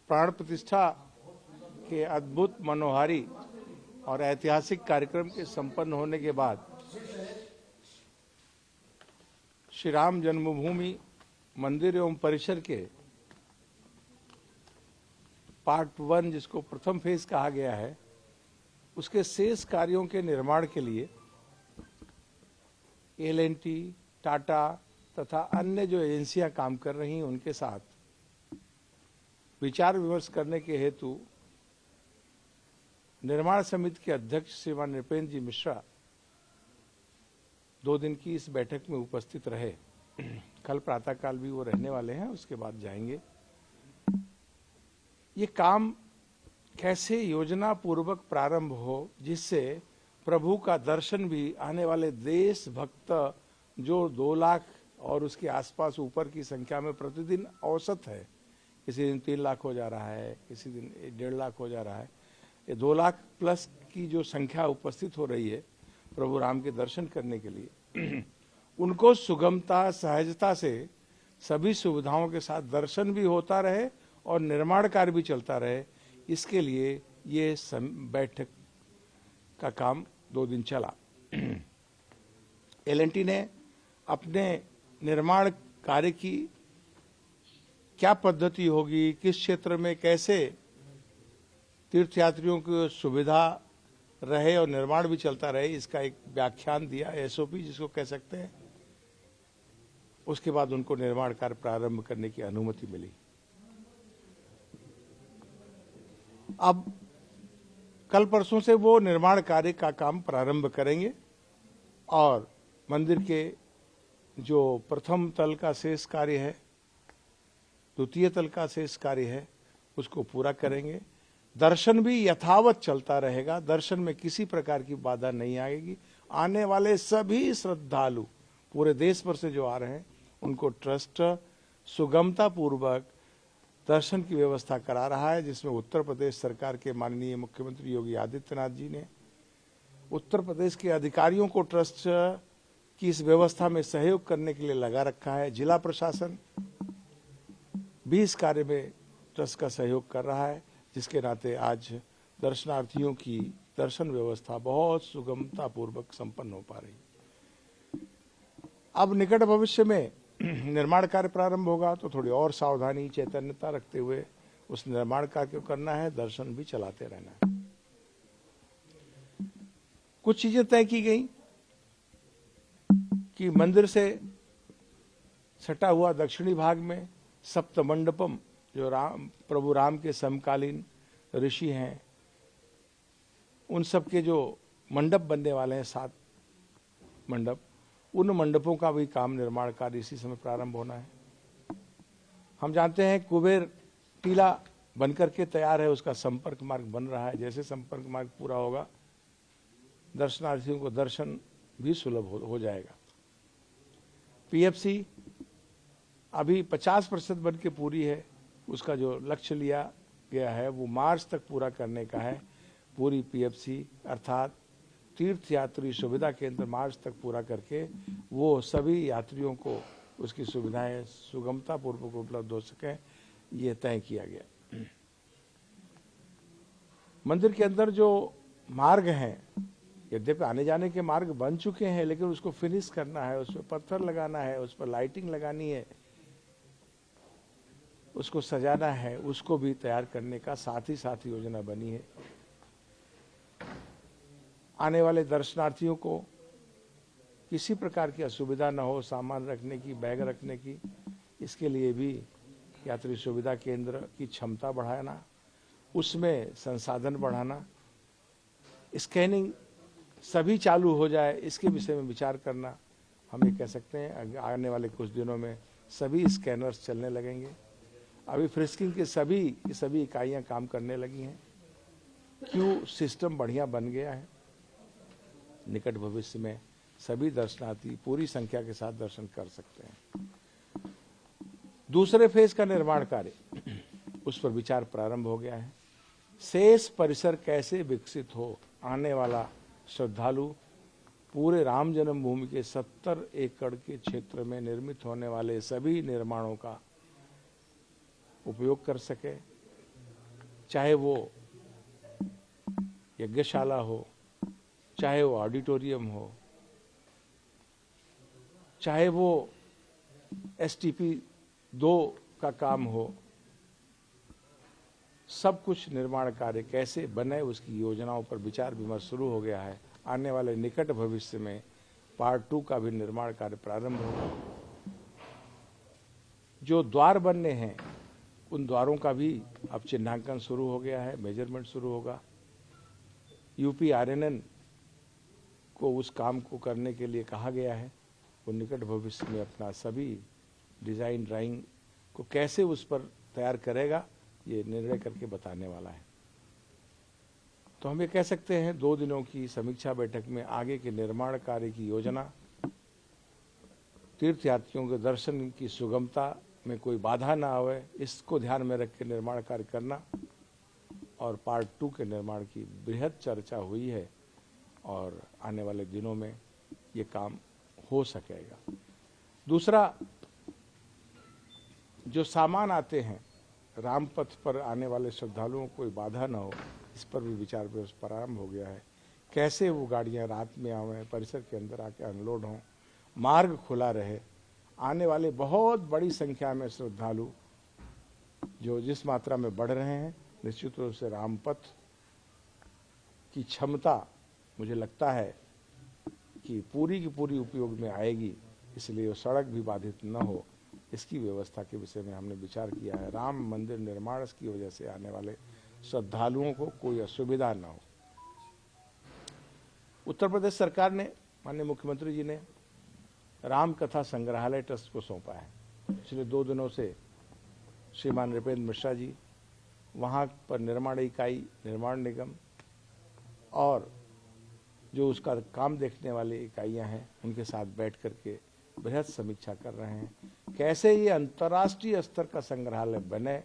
प्राण प्रतिष्ठा के अद्भुत, मनोहारी और ऐतिहासिक कार्यक्रम के संपन्न होने के बाद श्री राम जन्मभूमि मंदिर एवं परिसर के पार्ट 1, जिसको प्रथम फेज कहा गया है, उसके शेष कार्यों के निर्माण के लिए L&T, टाटा तथा अन्य जो एजेंसियां काम कर रही हैं उनके साथ विचार विमर्श करने के हेतु निर्माण समिति के अध्यक्ष श्रीमान नृपेंद्र जी मिश्रा 2 दिन की इस बैठक में उपस्थित रहे। कल प्रातःकाल भी वो रहने वाले हैं, उसके बाद जाएंगे। ये काम कैसे योजना पूर्वक प्रारंभ हो, जिससे प्रभु का दर्शन भी आने वाले देश भक्त जो 2 लाख और उसके आसपास ऊपर की संख्या में प्रतिदिन औसत है, किसी दिन 3 लाख हो जा रहा है, किसी दिन 1.5 लाख हो जा रहा है, ये 2 लाख प्लस की जो संख्या उपस्थित हो रही है प्रभु राम के दर्शन करने के लिए, उनको सुगमता सहजता से सभी सुविधाओं के साथ दर्शन भी होता रहे और निर्माण कार्य भी चलता रहे, इसके लिए ये बैठक का काम 2 दिन चला। L&T ने अपने निर्माण कार्य की क्या पद्धति होगी, किस क्षेत्र में कैसे तीर्थयात्रियों की सुविधा रहे और निर्माण भी चलता रहे, इसका एक व्याख्यान दिया, SOP जिसको कह सकते हैं। उसके बाद उनको निर्माण कार्य प्रारंभ करने की अनुमति मिली। अब कल परसों से वो निर्माण कार्य का काम प्रारंभ करेंगे और मंदिर के जो प्रथम तल का शेष कार्य है, द्वितीय तल का शेष कार्य है, उसको पूरा करेंगे। दर्शन भी यथावत चलता रहेगा, दर्शन में किसी प्रकार की बाधा नहीं आएगी। आने वाले सभी श्रद्धालु पूरे देश भर से जो आ रहे हैं उनको ट्रस्ट सुगमता पूर्वक दर्शन की व्यवस्था करा रहा है, जिसमें उत्तर प्रदेश सरकार के माननीय मुख्यमंत्री योगी आदित्यनाथ जी ने उत्तर प्रदेश के अधिकारियों को ट्रस्ट की इस व्यवस्था में सहयोग करने के लिए लगा रखा है। जिला प्रशासन भी इस कार्य में ट्रस्ट का सहयोग कर रहा है, जिसके नाते आज दर्शनार्थियों की दर्शन व्यवस्था बहुत सुगमता पूर्वक संपन्न हो पा रही। अब निकट भविष्य में निर्माण कार्य प्रारंभ होगा तो थोड़ी और सावधानी चैतन्यता रखते हुए उस निर्माण कार्य को करना है, दर्शन भी चलाते रहना है। कुछ चीजें तय की गई कि मंदिर से सटा हुआ दक्षिणी भाग में सप्त मंडपम, जो प्रभु राम के समकालीन ऋषि हैं, उन सब के जो मंडप बनने वाले हैं, 7 मंडप, उन मंडपों का भी काम निर्माण कार्य इसी समय प्रारंभ होना है। हम जानते हैं कुबेर टीला बनकर के तैयार है, उसका संपर्क मार्ग बन रहा है। जैसे संपर्क मार्ग पूरा होगा, दर्शनार्थियों को दर्शन भी सुलभ हो जाएगा। PFC अभी 50% बन के पूरी है, उसका जो लक्ष्य लिया गया है वो मार्च तक पूरा करने का है। पूरी PFC अर्थात तीर्थ यात्री सुविधा केंद्र मार्च तक पूरा करके वो सभी यात्रियों को उसकी सुविधाएं सुगमता पूर्वक उपलब्ध हो सके, ये तय किया गया। मंदिर के अंदर जो मार्ग हैं, यद्यपि आने जाने के मार्ग बन चुके हैं, लेकिन उसको फिनिश करना है, उस पर पत्थर लगाना है, उस पर लाइटिंग लगानी है, उसको सजाना है, उसको भी तैयार करने का साथ ही योजना बनी है। आने वाले दर्शनार्थियों को किसी प्रकार की असुविधा न हो, सामान रखने की, बैग रखने की, इसके लिए भी यात्री सुविधा केंद्र की क्षमता बढ़ाना, उसमें संसाधन बढ़ाना, स्कैनिंग सभी चालू हो जाए, इसके विषय में विचार करना। हम ये कह सकते हैं आने वाले कुछ दिनों में सभी स्कैनर्स चलने लगेंगे। अभी फ्रिस्किंग के सभी इकाइयां काम करने लगी हैं। क्यू सिस्टम बढ़िया बन गया है। निकट भविष्य में सभी दर्शनार्थी पूरी संख्या के साथ दर्शन कर सकते हैं। दूसरे फेज का निर्माण कार्य, उस पर विचार प्रारंभ हो गया है। शेष परिसर कैसे विकसित हो, आने वाला श्रद्धालु पूरे राम जन्मभूमि के 70 एकड़ के क्षेत्र में निर्मित होने वाले सभी निर्माणों का उपयोग कर सके, चाहे वो यज्ञशाला हो, चाहे वो ऑडिटोरियम हो, चाहे वो STP 2 का काम हो, सब कुछ निर्माण कार्य कैसे बने उसकी योजनाओं पर विचार विमर्श शुरू हो गया है। आने वाले निकट भविष्य में पार्ट 2 का भी निर्माण कार्य प्रारंभ होगा। जो द्वार बनने हैं उन द्वारों का भी अब चिन्हांकन शुरू हो गया है, मेजरमेंट शुरू होगा। UPRNN को उस काम को करने के लिए कहा गया है। वो निकट भविष्य में अपना सभी डिजाइन ड्राइंग को कैसे उस पर तैयार करेगा ये निर्णय करके बताने वाला है। तो हम ये कह सकते हैं 2 दिनों की समीक्षा बैठक में आगे के निर्माण कार्य की योजना, तीर्थयात्रियों के दर्शन की सुगमता में कोई बाधा ना आवे इसको ध्यान में रख के निर्माण कार्य करना, और पार्ट 2 के निर्माण की बृहद चर्चा हुई है और आने वाले दिनों में ये काम हो सकेगा। दूसरा, जो सामान आते हैं रामपथ पर आने वाले श्रद्धालुओं को कोई बाधा न हो, इस पर भी विचार विमर्श प्रारंभ हो गया है। कैसे वो गाड़ियां रात में आवें, परिसर के अंदर आके अनलोड हों, मार्ग खुला रहे। आने वाले बहुत बड़ी संख्या में श्रद्धालु जो जिस मात्रा में बढ़ रहे हैं, निश्चित रूप से रामपथ की क्षमता मुझे लगता है कि पूरी की पूरी उपयोग में आएगी, इसलिए वो सड़क भी बाधित न हो इसकी व्यवस्था के विषय में हमने विचार किया है। राम मंदिर निर्माण की वजह से आने वाले श्रद्धालुओं को कोई असुविधा न हो। उत्तर प्रदेश सरकार ने, माननीय मुख्यमंत्री जी ने राम कथा संग्रहालय ट्रस्ट को सौंपा है। पिछले 2 दिनों से श्रीमान नृपेंद्र मिश्रा जी वहाँ पर निर्माण इकाई, निर्माण निगम और जो उसका काम देखने वाली इकाइयाँ हैं उनके साथ बैठ करके बृहद समीक्षा कर रहे हैं। कैसे ये अंतर्राष्ट्रीय स्तर का संग्रहालय बने।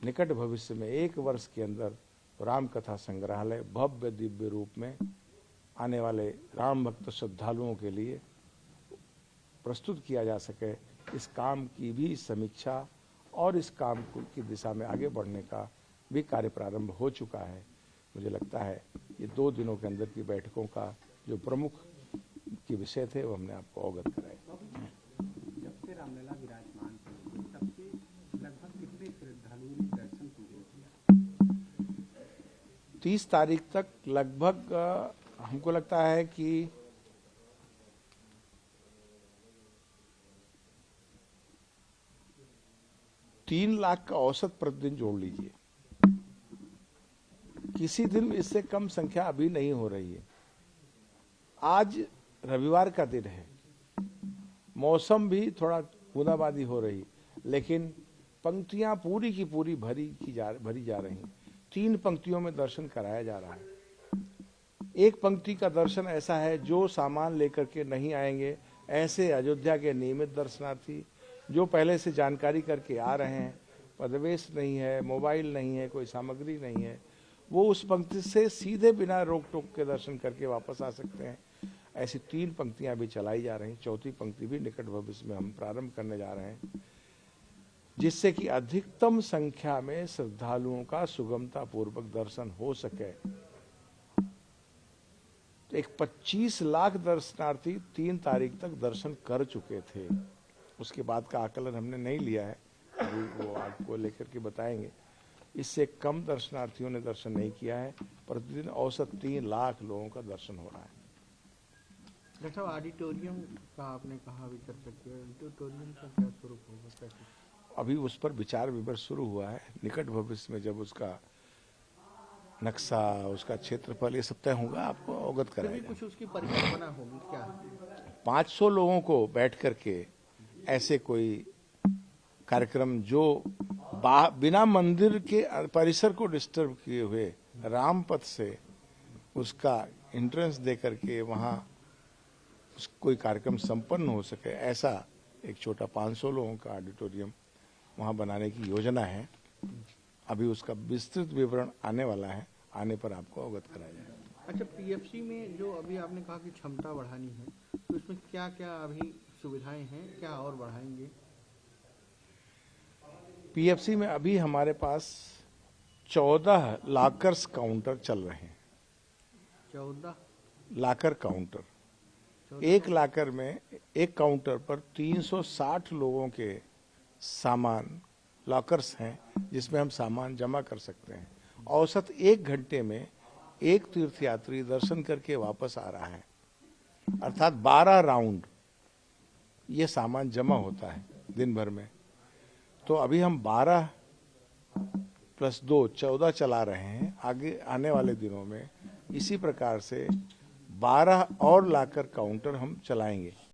निकट भविष्य में 1 वर्ष के अंदर राम कथा संग्रहालय भव्य दिव्य रूप में आने वाले राम भक्त श्रद्धालुओं के लिए प्रस्तुत किया जा सके, इस काम की भी समीक्षा और इस काम की दिशा में आगे बढ़ने का भी कार्य प्रारंभ हो चुका है। मुझे लगता है ये 2 दिनों के अंदर की बैठकों का जो प्रमुख के विषय थे वो हमने आपको अवगत कराए। जब से रामलला विराजमान थे तब से लगभग कितने श्रद्धालुओं ने दर्शन पूजन किया? 30 तारीख तक लगभग हमको लगता है कि 3 लाख का औसत प्रतिदिन जोड़ लीजिए। किसी दिन इससे कम संख्या अभी नहीं हो रही है। आज रविवार का दिन है, मौसम भी थोड़ा बूंदाबांदी हो रही, लेकिन पंक्तियां पूरी की पूरी भरी जा रही। 3 पंक्तियों में दर्शन कराया जा रहा है। एक पंक्ति का दर्शन ऐसा है जो सामान लेकर के नहीं आएंगे, ऐसे अयोध्या के नियमित दर्शनार्थी जो पहले से जानकारी करके आ रहे हैं, पदवेश नहीं है, मोबाइल नहीं है, कोई सामग्री नहीं है, वो उस पंक्ति से सीधे बिना रोक टोक के दर्शन करके वापस आ सकते हैं। ऐसी 3 पंक्तियां भी चलाई जा रही। 4थी पंक्ति भी निकट भविष्य में हम प्रारंभ करने जा रहे हैं, जिससे कि अधिकतम संख्या में श्रद्धालुओं का सुगमता पूर्वक दर्शन हो सके। तो एक 25 लाख दर्शनार्थी 3 तारीख तक दर्शन कर चुके थे। उसके बाद का आकलन हमने नहीं लिया है, अभी वो आपको लेकर के बताएंगे। इससे कम दर्शनार्थियों ने दर्शन नहीं किया है। प्रतिदिन औसत 3 लाख लोगों का दर्शन हो रहा है। डॉक्टर साहब, ऑडिटोरियम का आपने कहा अभी चर्चा किया, ऑडिटोरियम का क्या स्वरूप होगा, कैसे? अभी उस पर विचार विमर्श शुरू हुआ है। निकट भविष्य में जब उसका नक्शा, उसका क्षेत्रफल, ये सब तय होगा, आपको अवगत कराएगा। कुछ उसकी परिकल्पना होगी क्या? 500 लोगों को बैठ करके ऐसे कोई कार्यक्रम जो बिना मंदिर के परिसर को डिस्टर्ब किए हुए रामपथ से उसका एंट्रेंस दे करके वहाँ कोई कार्यक्रम संपन्न हो सके, ऐसा एक छोटा 500 लोगों का ऑडिटोरियम वहाँ बनाने की योजना है। अभी उसका विस्तृत विवरण आने वाला है, आने पर आपको अवगत कराया जाएगा। अच्छा, PFC में जो अभी आपने कहा कि क्षमता बढ़ानी है, तो इसमें क्या क्या अभी सुविधाएं हैं, क्या और बढ़ाएंगे? PFC में अभी हमारे पास 14 लॉकर्स काउंटर चल रहे हैं। 14 लाकर काउंटर, एक लाकर में, एक काउंटर पर 360 लोगों के सामान लॉकर्स हैं जिसमें हम सामान जमा कर सकते हैं। औसत 1 घंटे में एक तीर्थयात्री दर्शन करके वापस आ रहा है, अर्थात 12 राउंड ये सामान जमा होता है दिन भर में। तो अभी हम 12 + 2 14 चला रहे हैं। आगे आने वाले दिनों में इसी प्रकार से 12 और लाकर काउंटर हम चलाएंगे।